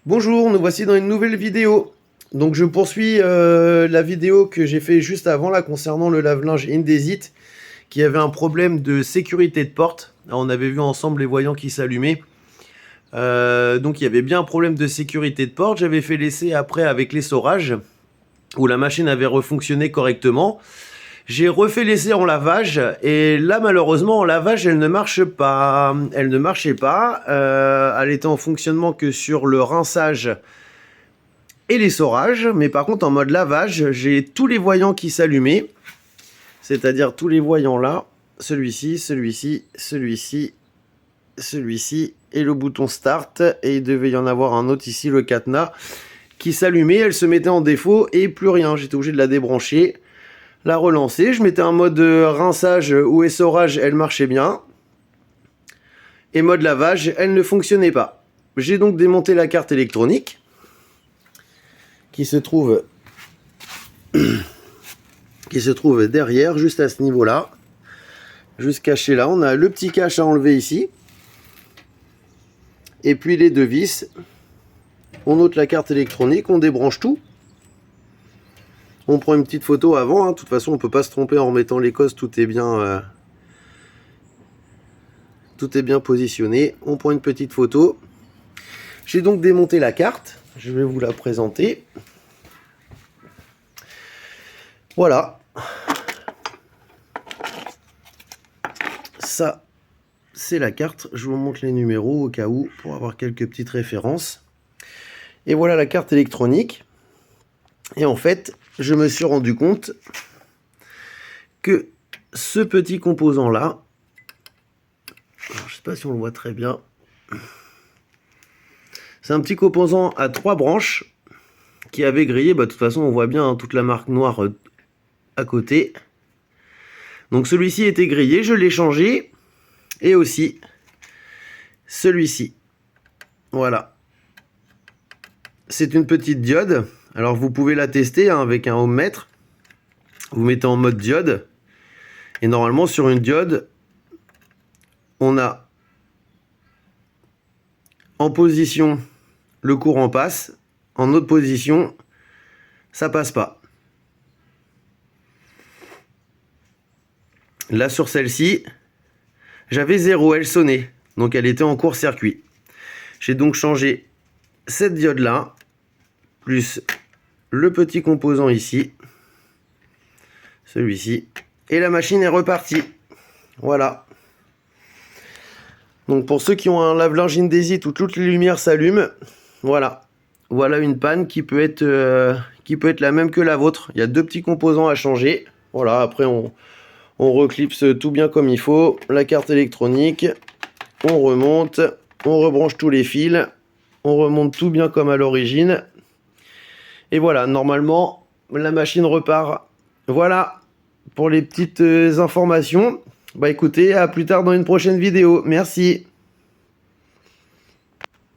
Bonjour, nous voici dans une nouvelle vidéo. Donc je poursuis la vidéo que j'ai fait juste avant là concernant le lave-linge Indesit qui avait un problème de sécurité de porte. Alors, on avait vu ensemble les voyants qui s'allumaient. Donc il y avait bien un problème de sécurité de porte. J'avais fait l'essai après avec l'essorage où la machine avait refonctionné correctement. J'ai refait l'essai en lavage et là malheureusement en lavage elle ne marche pas. Elle ne marchait pas. Elle était en fonctionnement que sur le rinçage et l'essorage. Mais par contre en mode lavage j'ai tous les voyants qui s'allumaient. C'est-à-dire tous les voyants là. Celui-ci, celui-ci, celui-ci, celui-ci et le bouton start. Et il devait y en avoir un autre ici, le cadenas, qui s'allumait. Elle se mettait en défaut et plus rien. J'étais obligé de la débrancher, la relancer. Je mettais un mode rinçage ou essorage, elle marchait bien. Et mode lavage, elle ne fonctionnait pas. J'ai donc démonté la carte électronique qui se trouve derrière, juste à ce niveau-là. Juste caché là. On a le petit cache à enlever ici. Et puis les deux vis. On ôte la carte électronique, on débranche tout. On prend une petite photo avant, hein. De toute façon on peut pas se tromper en remettant les cosses, tout est bien positionné. On prend une petite photo. J'ai donc démonté la carte, je vais vous la présenter. Voilà. Ça, c'est la carte. Je vous montre les numéros au cas où, pour avoir quelques petites références. Et voilà la carte électronique. Et en fait, je me suis rendu compte que ce petit composant-là, je ne sais pas si on le voit très bien, c'est un petit composant à 3 branches qui avait grillé. De toute façon, on voit bien hein, toute la marque noire à côté. Donc celui-ci était grillé, je l'ai changé. Et aussi celui-ci. Voilà. C'est une petite diode. Alors vous pouvez la tester hein, avec un ohmmètre. Vous mettez en mode diode. Et normalement sur une diode, on a en position le courant passe. En autre position, ça passe pas. Là sur celle-ci, j'avais 0, elle sonnait. Donc elle était en court-circuit. J'ai donc changé cette diode là, plus le petit composant ici, celui-ci, et la machine est repartie. Voilà. Donc pour ceux qui ont un lave-linge Indesit où toutes les lumières s'allument, voilà. Voilà une panne qui peut être la même que la vôtre. Il y a deux petits composants à changer. Voilà, après on reclipse tout bien comme il faut. La carte électronique, on remonte, on rebranche tous les fils, on remonte tout bien comme à l'origine. Et voilà, normalement, la machine repart. Voilà pour les petites informations. Écoutez, à plus tard dans une prochaine vidéo. Merci.